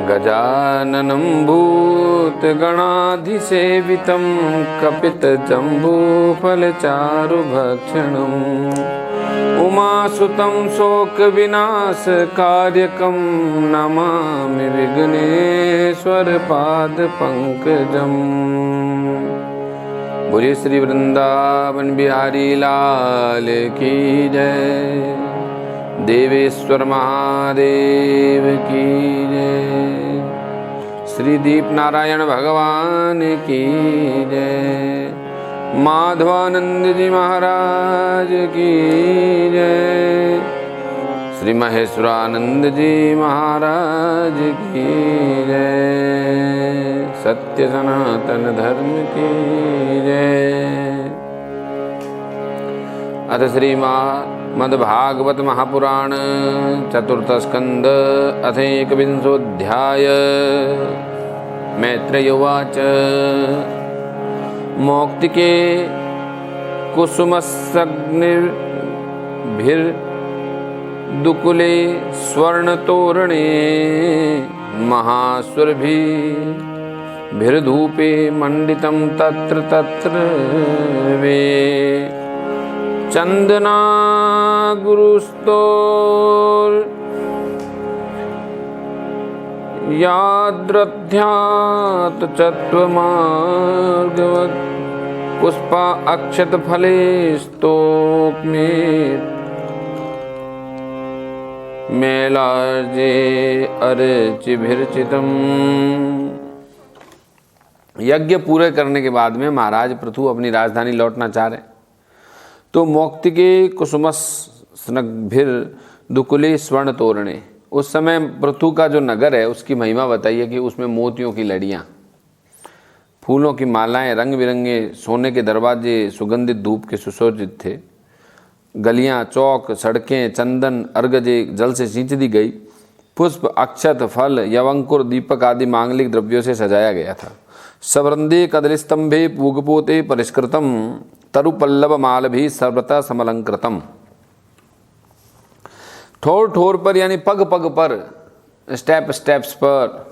गजाननं भूतगणाधिसेवितं कपितजम्बूफलचारुभक्षणम् उमासुतं शोकविनाशकार्यकं नमामि विघ्नेश्वरपादपङ्कजम्। बोलिए श्री वृंदावन बिहारी लाल की जय, देवेश्वर महादेव की जय, श्री दीप नारायण भगवान की जय, माधवानंद जी महाराज की जय, श्री महेश्वरानंद जी महाराज की जय, सत्य सनातन धर्म की जय। अथ श्रीमद्भागवत महापुराण चतुर्थ स्कंद अथ एकविंशोऽध्याय। मैत्रेय उवाच मौक्तिके कुसुमस्सग्निर्भिर्दुकुले स्वर्णतोरणे महासुरभिर्धूपे मंडितं तत्र तत्र वे चंदना गुरुस्तोर याद्रध्यात चत्वमार्गवत् पुष्पा अक्षत फले स्तोक में मेलार्जे अर्चिभिर्चितम्। यज्ञ पूरे करने के बाद में महाराज पृथु अपनी राजधानी लौटना चाह रहे, तो मौक्तिके कुसुमस्सग्निर्भिर दुकुले स्वर्ण तोरणे। उस समय पृथु का जो नगर है उसकी महिमा बताइए कि उसमें मोतियों की लड़ियाँ, फूलों की मालाएं, रंग बिरंगे सोने के दरवाजे, सुगंधित धूप के सुशोभित थे। गलियां, चौक, सड़कें चंदन अर्गजे जल से सींच दी गई। पुष्प, अक्षत, फल, यवंकुर, दीपक आदि मांगलिक द्रव्यों से सजाया गया था। सवृंदे कदलीस्तंभे पूगपोते परिष्कृतम तरुपल्लव माल भी सर्वथा समलंकृतम। ठोर ठोर पर यानी पग पग पर, स्टेप स्टेप्स पर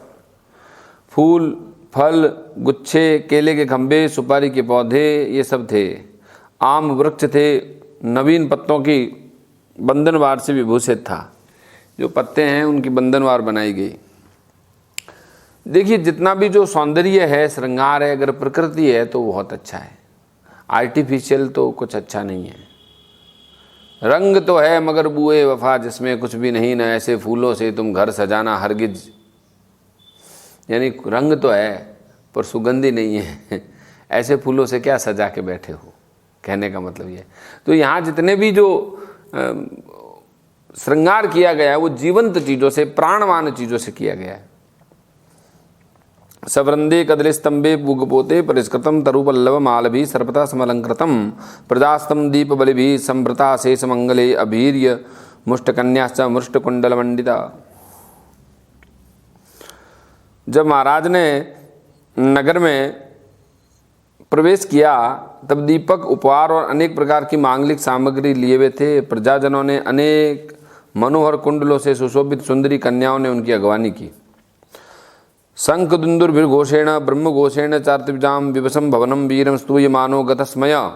फूल, फल, गुच्छे, केले के खंभे, सुपारी के पौधे ये सब थे। आम वृक्ष थे, नवीन पत्तों की बंधनवार से विभूषित था। जो पत्ते हैं उनकी बंधनवार बनाई गई। देखिए जितना भी जो सौंदर्य है, श्रृंगार है, अगर प्रकृति है तो बहुत अच्छा है। आर्टिफिशियल तो कुछ अच्छा नहीं है। रंग तो है मगर बुए वफा जिसमें कुछ भी नहीं, न ऐसे फूलों से तुम घर सजाना हरगिज। यानी रंग तो है पर सुगंधी नहीं है। ऐसे फूलों से क्या सजा के बैठे हो, कहने का मतलब ये। तो यहाँ जितने भी जो श्रृंगार किया गया है वो जीवंत चीज़ों से, प्राणवान चीज़ों से किया गया है। सवृंदे कदलीस्तंभे पूगपोते परिष्कृतम तरुपल्लव मालभि सर्वथा समलंकृतम प्रजास्तम दीप बलिभि संभृता शेष मंगले अभीर्य मुष्टकन्याश्च मुष्टकुंडल मंडिता। जब महाराज ने नगर में प्रवेश किया तब दीपक, उपहार और अनेक प्रकार की मांगलिक सामग्री लिए हुए थे। प्रजाजनों ने अनेक मनोहर कुंडलों से सुशोभित सुंदरी कन्याओं ने उनकी अगवानी की। शंख दुंदुर्भिर्घोषेण ब्रह्म घोषेण चार्तिजाम विवशम भवनम वीरम स्तूयमानो गतस्मय।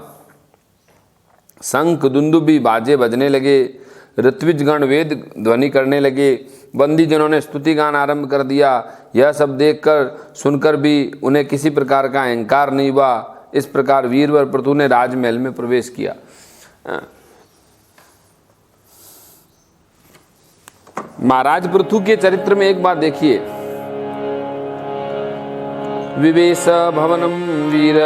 शंख दुंदुभी बाजे बजने लगे, ऋत्विजगण वेद ध्वनि करने लगे, बंदीजनों ने स्तुति गान आरंभ कर दिया। यह सब देखकर सुनकर भी उन्हें किसी प्रकार का अहंकार नहीं हुआ। इस प्रकार वीरवर पृथु ने राजमहल में प्रवेश किया। महाराज पृथु के चरित्र में एक बात देखिए, विवेश भवनम वीर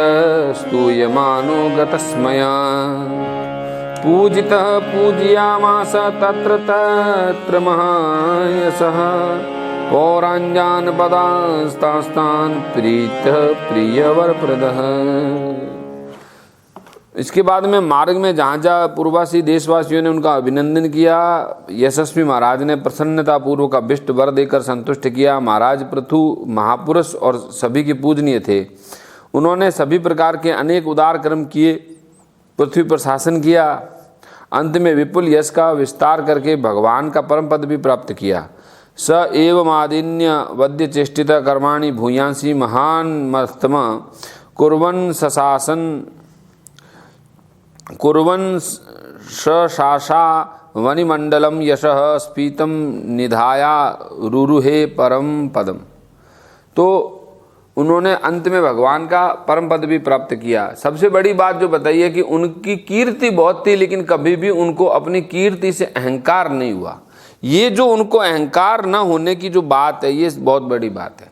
स्तूयमानो गतस्मया पूजितः पूजयामास तत्र तत्र महायशः पौराञ्जान पदास्तास्तान प्रीतः प्रियवरप्रदः। इसके बाद में मार्ग में जहाँ जहाँ पूर्ववासी देशवासियों ने उनका अभिनंदन किया, यशस्वी महाराज ने प्रसन्नतापूर्वक अभिष्ट वर देकर संतुष्ट किया। महाराज पृथु महापुरुष और सभी के पूजनीय थे। उन्होंने सभी प्रकार के अनेक उदार कर्म किए, पृथ्वी पर शासन किया। अंत में विपुल यश का विस्तार करके भगवान का परम पद भी प्राप्त किया। स एवमादिन्य वद्य चेष्टिता कर्माणि भूयांसी महान मस्तम कुर्वन् सशासन कुर्वन् शासा वनिमंडलम यशः स्फीतम निधाया रुरुहे परम पदम। तो उन्होंने अंत में भगवान का परम पद भी प्राप्त किया। सबसे बड़ी बात जो बताई है कि उनकी कीर्ति बहुत थी, लेकिन कभी भी उनको अपनी कीर्ति से अहंकार नहीं हुआ। ये जो उनको अहंकार न होने की जो बात है, ये बहुत बड़ी बात है।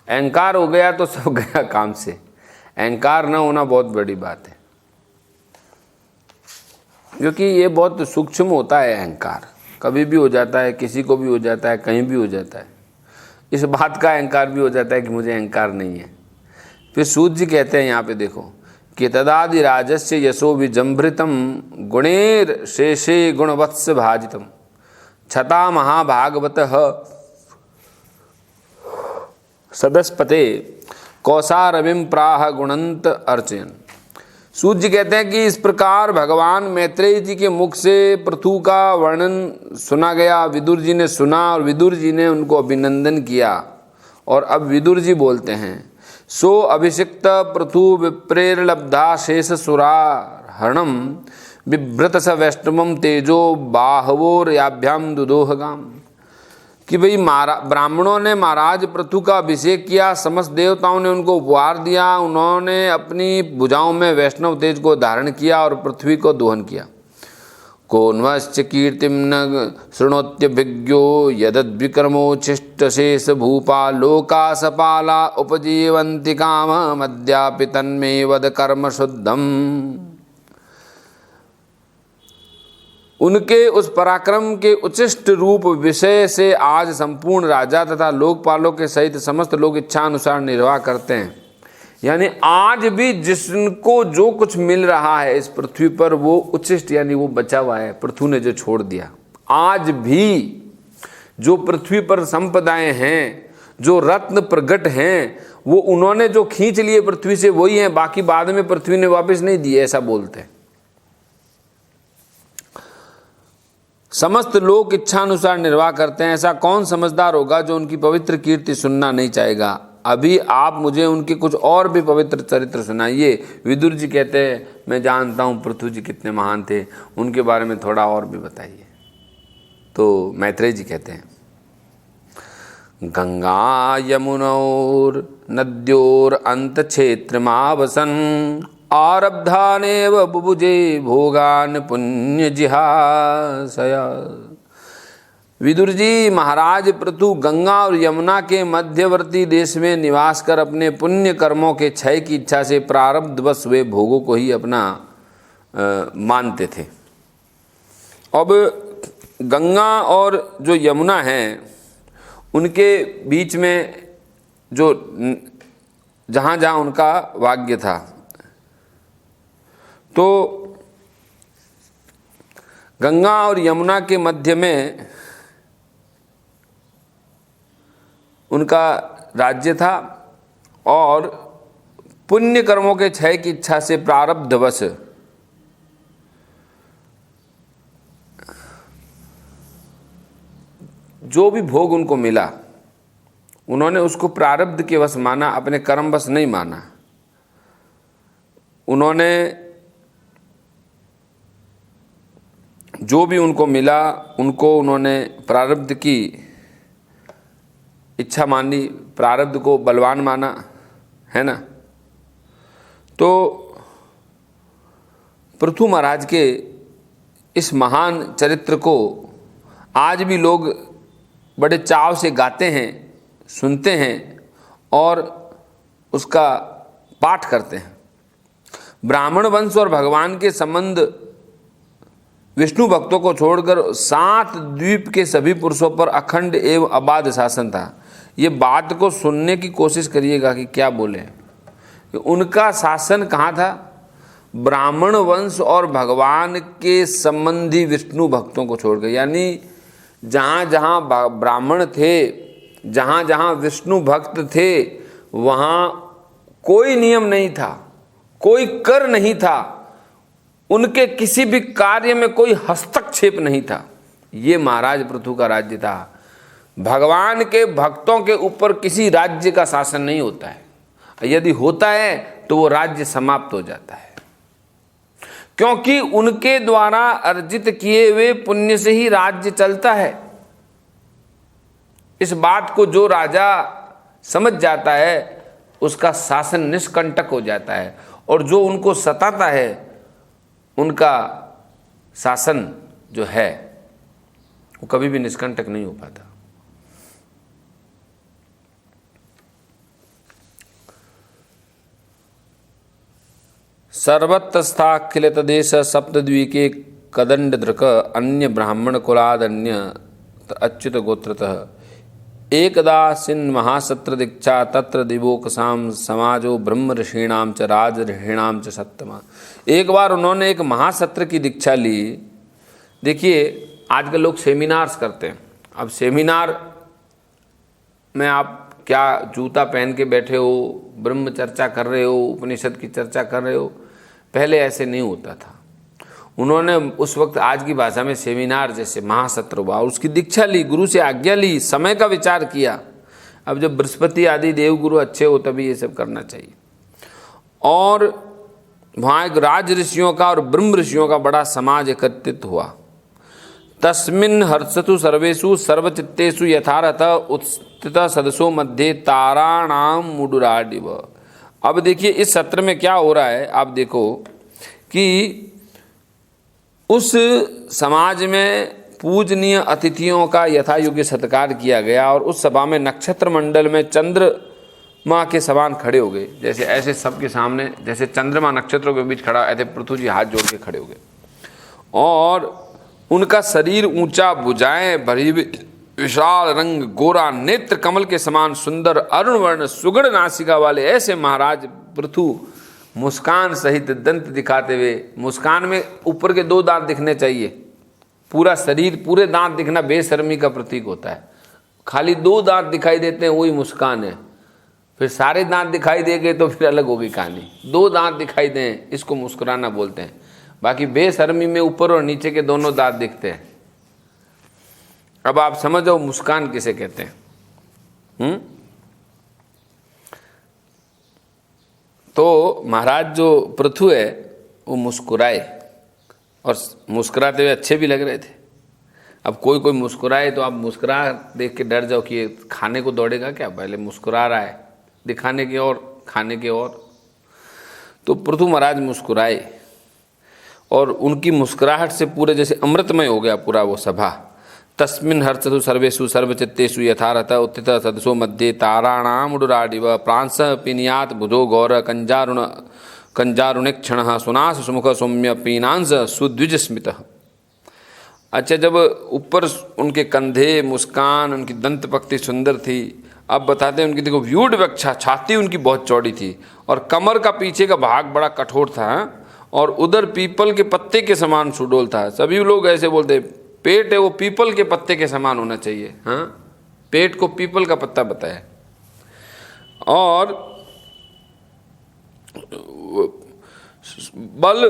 अहंकार हो गया तो सब गया काम से। अहंकार न होना बहुत बड़ी बात है, क्योंकि ये बहुत सूक्ष्म होता है। अहंकार कभी भी हो जाता है, किसी को भी हो जाता है, कहीं भी हो जाता है। इस बात का अहंकार भी हो जाता है कि मुझे अहंकार नहीं है। फिर सूत जी कहते हैं यहाँ पे देखो कि तदादि राजस्य यशो विजृंभितम गुणेर शेषे गुणवत्स भाजितम छता महाभागवतः सदस्पते कौसारविम प्राह गुणंत अर्चयन। सूत जी कहते हैं कि इस प्रकार भगवान मैत्रेय जी के मुख से पृथु का वर्णन सुना गया। विदुर जी ने सुना और विदुर जी ने उनको अभिनंदन किया। और अब विदुर जी बोलते हैं, सो अभिषिक्त पृथु विप्रेरलब्धा शेष सुराहरणम बिभ्रत स वैष्णवम तेजो बाहवोर्याभ्याम दुदोहगाम। कि भाई ब्राह्मणों ने महाराज पृथु का अभिषेक किया, समस्त देवताओं ने उनको उपहार दिया, उन्होंने अपनी भुजाओं में वैष्णव तेज को धारण किया और पृथ्वी को दोहन किया। कोन्वश्च कीर्तिम न शृणोत्यभिज्ञो यदद्विक्रमोच्छिष्ट शेष भूपा लोका सपाला उपजीवन्ति काम मद्यापि तन्मे वद कर्म शुद्धम। उनके उस पराक्रम के उच्चिष्ट रूप विषय से आज संपूर्ण राजा तथा लोकपालों के सहित समस्त लोग इच्छा अनुसार निर्वाह करते हैं। यानी आज भी जिसको जो कुछ मिल रहा है इस पृथ्वी पर वो उच्चिष्ट यानी वो बचा हुआ है, पृथु ने जो छोड़ दिया। आज भी जो पृथ्वी पर संपदाएं हैं, जो रत्न प्रगट हैं, वो उन्होंने जो खींच लिए पृथ्वी से वही हैं, बाकी बाद में पृथ्वी ने वापस नहीं दिए, ऐसा बोलते हैं। समस्त लोग इच्छानुसार निर्वाह करते हैं। ऐसा कौन समझदार होगा जो उनकी पवित्र कीर्ति सुनना नहीं चाहेगा। अभी आप मुझे उनके कुछ और भी पवित्र चरित्र सुनाइए। विदुर जी कहते हैं मैं जानता हूँ पृथु जी कितने महान थे, उनके बारे में थोड़ा और भी बताइए। तो मैत्रेय जी कहते हैं, गंगा यमुनोर नद्योर अंत क्षेत्र मावसन आरब्धानेव बुभुजे भोगान पुण्य जिहासया। विदुर जी, महाराज पृथु गंगा और यमुना के मध्यवर्ती देश में निवास कर अपने पुण्य कर्मों के क्षय की इच्छा से प्रारब्धवश वे भोगों को ही अपना मानते थे। अब गंगा और जो यमुना है उनके बीच में जो जहाँ जहाँ उनका भाग्य था, तो गंगा और यमुना के मध्य में उनका राज्य था और पुण्य कर्मों के क्षय की इच्छा से प्रारब्धवश जो भी भोग उनको मिला उन्होंने उसको प्रारब्ध के वश माना, अपने कर्म वश नहीं माना। उन्होंने जो भी उनको मिला उनको उन्होंने प्रारब्ध की इच्छा मानी, प्रारब्ध को बलवान माना, है ना। तो पृथु महाराज के इस महान चरित्र को आज भी लोग बड़े चाव से गाते हैं, सुनते हैं और उसका पाठ करते हैं। ब्राह्मण वंश और भगवान के संबंध विष्णु भक्तों को छोड़कर 7 द्वीप के सभी पुरुषों पर अखंड एवं अबाध शासन था। ये बात को सुनने की कोशिश करिएगा कि क्या बोले। उनका शासन कहाँ था? ब्राह्मण वंश और भगवान के संबंधी विष्णु भक्तों को छोड़कर, यानी जहाँ जहाँ ब्राह्मण थे, जहाँ जहाँ विष्णु भक्त थे, वहाँ कोई नियम नहीं था, कोई कर नहीं था, उनके किसी भी कार्य में कोई हस्तक्षेप नहीं था। ये महाराज पृथु का राज्य था। भगवान के भक्तों के ऊपर किसी राज्य का शासन नहीं होता है, यदि होता है तो वो राज्य समाप्त हो जाता है, क्योंकि उनके द्वारा अर्जित किए हुए पुण्य से ही राज्य चलता है। इस बात को जो राजा समझ जाता है उसका शासन निष्कंटक हो जाता है, और जो उनको सताता है उनका शासन जो है वो कभी भी निष्कंटक नहीं हो पाता। सर्वतस्थाखिल तदेश सप्तद्वीके कदंडधृक अन्य ब्राह्मण कुलादन्य अच्युत गोत्रतः एकदा सिन महासत्र दीक्षा तत्र दिवोकसाम समाजो ब्रह्म ऋषीणाम च राज ऋषीणाम च सत्तमा। एक बार उन्होंने एक महासत्र की दीक्षा ली। देखिए आजकल लोग सेमिनार्स करते हैं। अब सेमिनार में आप क्या जूता पहन के बैठे हो, ब्रह्म चर्चा कर रहे हो, उपनिषद की चर्चा कर रहे हो, पहले ऐसे नहीं होता था। उन्होंने उस वक्त आज की भाषा में सेमिनार जैसे महासत्र हुआ, उसकी दीक्षा ली, गुरु से आज्ञा ली, समय का विचार किया। अब जब बृहस्पति आदि देवगुरु अच्छे हो तभी ये सब करना चाहिए। और वहाँ एक राज ऋषियों का और ब्रह्म ऋषियों का बड़ा समाज एकत्रित हुआ। तस्मिन् हर्षतु सर्वेषु सर्वचित्तेषु यथारथ उत्स्थित सदस्यों मध्य ताराणाम मुडुराडिव। अब देखिए इस सत्र में क्या हो रहा है, आप देखो कि उस समाज में पूजनीय अतिथियों का यथा योग्य सत्कार किया गया, और उस सभा में नक्षत्र मंडल में चंद्रमा के समान खड़े हो गए। जैसे ऐसे सबके सामने जैसे चंद्रमा नक्षत्रों के बीच खड़ा, ऐसे पृथ्वी जी हाथ जोड़ के खड़े हो गए, और उनका शरीर ऊंचा, भुजाएं भरी विशाल रंग, गोरा, नेत्र कमल के समान सुंदर, अरुण वर्ण, सुगढ़ नासिका वाले ऐसे महाराज पृथु मुस्कान सहित दंत दिखाते हुए, मुस्कान में ऊपर के 2 दांत दिखने चाहिए, पूरा शरीर पूरे दांत दिखना बेशर्मी का प्रतीक होता है। खाली 2 दांत दिखाई देते हैं वही मुस्कान है। फिर सारे दांत दिखाई देंगे तो फिर अलग होगी कहानी। 2 दांत दिखाई दें इसको मुस्कुराना बोलते हैं। बाकी बेशर्मी में ऊपर और नीचे के दोनों दांत दिखते हैं। अब आप समझो मुस्कान किसे कहते हैं। तो महाराज जो पृथु है वो मुस्कुराए, और मुस्कुराते हुए अच्छे भी लग रहे थे। अब कोई कोई मुस्कुराए तो आप मुस्कुरा देख के डर जाओ कि ये खाने को दौड़ेगा क्या, पहले मुस्कुरा रहा है दिखाने की और खाने की और। तो पृथु महाराज मुस्कुराए, और उनकी मुस्कुराहट से पूरे जैसे अमृतमय हो गया पूरा वो सभा। तस्मिन् हर्षतु सर्वेषु सर्वचित्तेषु यथारथ उत्थित सदसो मध्ये ताराणाम उडुराडिव प्रांस पीनियात बुधो गौर कंजारुणिक्षण सुनास सुमुख सौम्य पीनांस सुद्विज स्मित। अच्छा, जब ऊपर उनके कंधे मुस्कान, उनकी दंत पक्ति सुंदर थी। अब बताते हैं उनकी देखो व्यूढ़ वक्षा, छाती उनकी बहुत चौड़ी थी, और कमर का पीछे का भाग बड़ा कठोर था, और उधर पीपल के पत्ते के समान सुडोल था। सभी लोग ऐसे बोलते पेट है वो पीपल के पत्ते के समान होना चाहिए। हाँ, पेट को पीपल का पत्ता बताया। और बल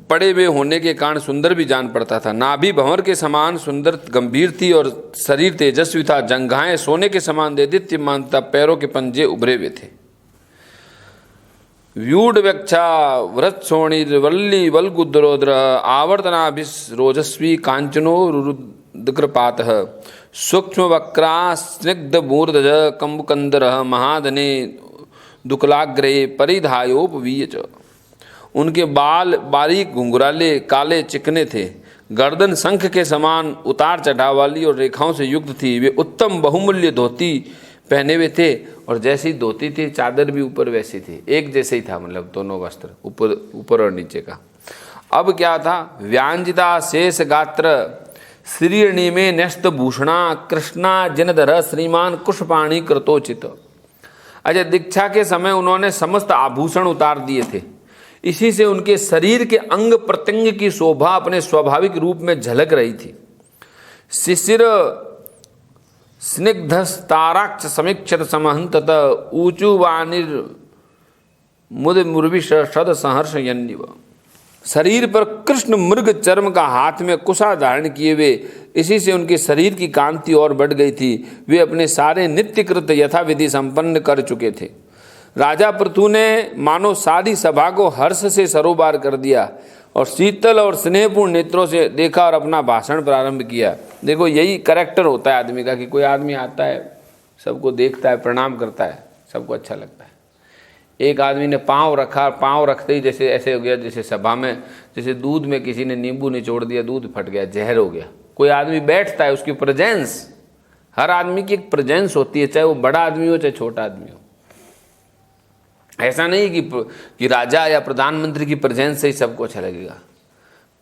पड़े हुए होने के कारण सुंदर भी जान पड़ता था। नाभि भंवर के समान सुंदर गंभीर थी, और शरीर तेजस्वी था। जंघाएं सोने के समान देदीप्यमान था। पैरों के पंजे उभरे हुए थे। व्यूढ़ वक्षा वृत्सोणिर्वल्ली वल्गुद्रोद्र आवर्तनाभिरोजस्वी कांचनो रुद्रपात सूक्ष्म वक्रा स्निग्ध मूर्धज कंबुकंदर महाधने दुकलाग्रे परिधायोपवीय। उनके बाल बारीक घुंघराले काले चिकने थे। गर्दन शंख के समान उतार चढ़ाव वाली और रेखाओं से युक्त थी। वे उत्तम बहुमूल्य धोती पहने हुए थे, और जैसी धोती थी चादर भी ऊपर वैसी थी, एक जैसे ही था, मतलब दोनों वस्त्र ऊपर और नीचे का। अब क्या था, व्यांजिता शेष गात्र श्रीणी में न्यस्त भूषणा कृष्णा जिनधर श्रीमान कुशपाणी कृतोचित। अच्छा, दीक्षा के समय उन्होंने समस्त आभूषण उतार दिए थे। इसी से उनके शरीर के अंग प्रत्यंग की शोभा अपने स्वाभाविक रूप में झलक रही थी। शिशिर स्निग्धस्ताराक्ष समीक्षत समहंतत ऊचुवानिर मुद मुर्विश सद सहर्ष यन्निव। शरीर पर कृष्ण मृग चर्म का हाथ में कुशा धारण किए हुए, इसी से उनके शरीर की कांति और बढ़ गई थी। वे अपने सारे नित्यकृत यथाविधि संपन्न कर चुके थे। राजा पृथु ने मानो सारी सभा को हर्ष से सरोबार कर दिया और शीतल और स्नेहपूर्ण नेत्रों से देखा और अपना भाषण प्रारंभ किया। देखो, यही कैरेक्टर होता है आदमी का कि कोई आदमी आता है, सबको देखता है, प्रणाम करता है, सबको अच्छा लगता है। एक आदमी ने पाँव रखा, पाँव रखते ही जैसे ऐसे हो गया, जैसे सभा में जैसे दूध में किसी ने नींबू निचोड़ दिया, दूध फट गया, जहर हो गया। कोई आदमी बैठता है, उसकी प्रेजेंस, हर आदमी की एक प्रेजेंस होती है, चाहे वो बड़ा आदमी हो चाहे छोटा आदमी हो। ऐसा नहीं कि राजा या प्रधानमंत्री की प्रेजेंस से ही सबको अच्छा लगेगा।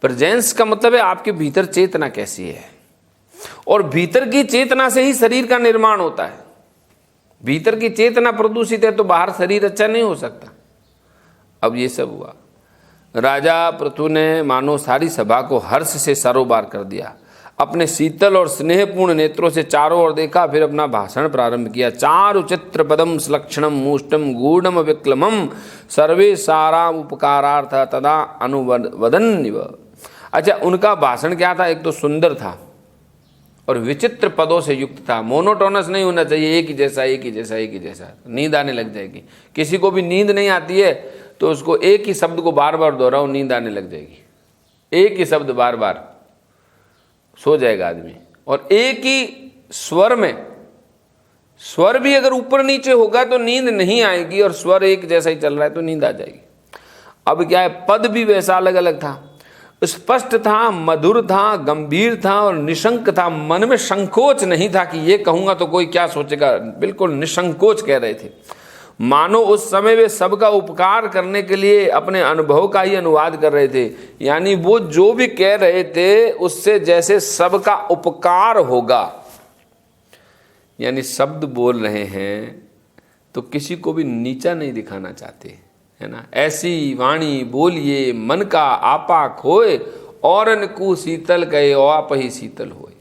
प्रेजेंस का मतलब है आपके भीतर चेतना कैसी है, और भीतर की चेतना से ही शरीर का निर्माण होता है। भीतर की चेतना प्रदूषित है तो बाहर शरीर अच्छा नहीं हो सकता। अब ये सब हुआ। राजा पृथु ने मानो सारी सभा को हर्ष से सरोबार कर दिया, अपने शीतल और स्नेहपूर्ण नेत्रों से चारों ओर देखा, फिर अपना भाषण प्रारंभ किया। चारु चित्र पदम सुलक्षणम मूष्टम गूढ़म विक्लमम सर्वे सारा उपकारार्थ तदा अनुवदन्निव। अच्छा, उनका भाषण क्या था? एक तो सुंदर था और विचित्र पदों से युक्त था। मोनोटोनस नहीं होना चाहिए, एक ही जैसा एक ही जैसा एक ही जैसा, नींद आने लग जाएगी। किसी को भी नींद नहीं आती है तो उसको एक ही शब्द को बार बार दोहराओ, नींद आने लग जाएगी। एक ही शब्द बार बार, सो जाएगा आदमी। और एक ही स्वर में, स्वर भी अगर ऊपर नीचे होगा तो नींद नहीं आएगी, और स्वर एक जैसा ही चल रहा है तो नींद आ जाएगी। अब क्या है, पद भी वैसा अलग अलग था, स्पष्ट था, मधुर था, गंभीर था और निशंक था। मन में संकोच नहीं था कि ये कहूंगा तो कोई क्या सोचेगा, बिल्कुल निसंकोच कह रहे थे। मानो उस समय वे सबका उपकार करने के लिए अपने अनुभव का ही अनुवाद कर रहे थे। यानी वो जो भी कह रहे थे उससे जैसे सबका उपकार होगा। यानी शब्द बोल रहे हैं तो किसी को भी नीचा नहीं दिखाना चाहते, है ना। ऐसी वाणी बोलिए मन का आपा खोए, औरन को शीतल कहे और आप ही शीतल होए।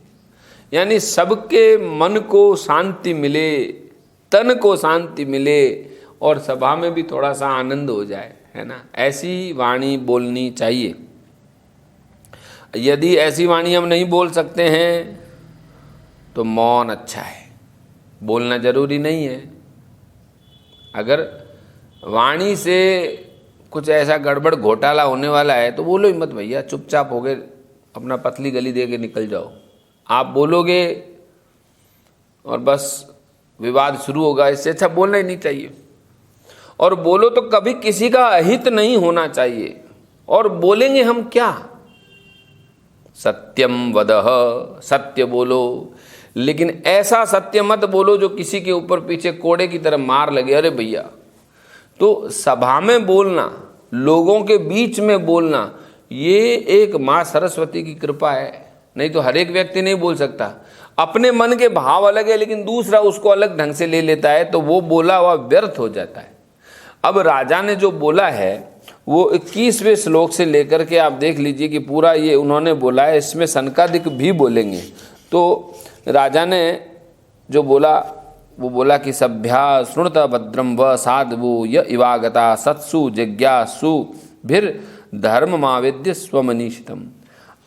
यानी सबके मन को शांति मिले, तन को शांति मिले और सभा में भी थोड़ा सा आनंद हो जाए, है ना। ऐसी वाणी बोलनी चाहिए। यदि ऐसी वाणी हम नहीं बोल सकते हैं तो मौन अच्छा है, बोलना जरूरी नहीं है। अगर वाणी से कुछ ऐसा गड़बड़ घोटाला होने वाला है तो बोलो ही मत भैया, चुपचाप हो गए, अपना पतली गली दे के निकल जाओ। आप बोलोगे और बस विवाद शुरू होगा, इससे अच्छा बोलना ही नहीं चाहिए। और बोलो तो कभी किसी का अहित नहीं होना चाहिए। और बोलेंगे हम क्या? सत्यम वदह, सत्य बोलो, लेकिन ऐसा सत्य मत बोलो जो किसी के ऊपर पीछे कोड़े की तरह मार लगे। अरे भैया, तो सभा में बोलना, लोगों के बीच में बोलना, ये एक माँ सरस्वती की कृपा है। नहीं तो हर एक व्यक्ति नहीं बोल सकता। अपने मन के भाव अलग है लेकिन दूसरा उसको अलग ढंग से ले लेता है तो वो बोला हुआ व्यर्थ हो जाता है। अब राजा ने जो बोला है वो 21वें श्लोक से लेकर के आप देख लीजिए कि पूरा ये उन्होंने बोला है। इसमें सनकादिक भी बोलेंगे। तो राजा ने जो बोला वो बोला कि सभ्या शृणुत भद्रम व साधु य इवागता सत्सु जिज्ञासु भिर धर्ममावेद्य स्वमनीषितम।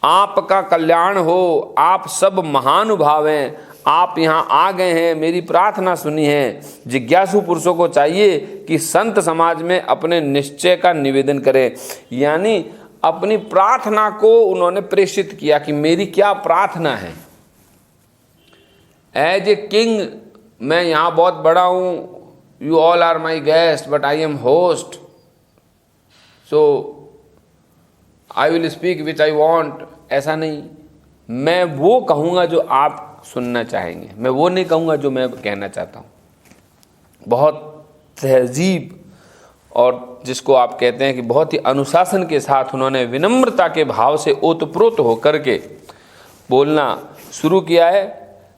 आपका कल्याण हो, आप सब महानुभाव हैं, आप यहाँ आ गए हैं, मेरी प्रार्थना सुनी है। जिज्ञासु पुरुषों को चाहिए कि संत समाज में अपने निश्चय का निवेदन करें। यानी अपनी प्रार्थना को उन्होंने प्रेषित किया कि मेरी क्या प्रार्थना है। एज ए किंग मैं यहाँ बहुत बड़ा हूँ, you all are my guest but I am host, so I will speak which I want. ऐसा नहीं, मैं वो कहूँगा जो आप सुनना चाहेंगे, मैं वो नहीं कहूँगा जो मैं कहना चाहता हूँ। बहुत तहजीब और जिसको आप कहते हैं कि बहुत ही अनुशासन के साथ उन्होंने विनम्रता के भाव से ओतप्रोत होकर के बोलना शुरू किया है,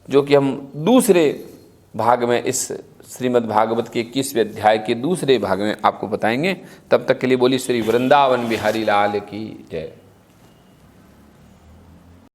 जो कि हम दूसरे भाग में इस श्रीमद् भागवत के 21वें अध्याय के दूसरे भाग में आपको बताएंगे। तब तक के लिए बोली श्री वृंदावन बिहारी लाल की जय।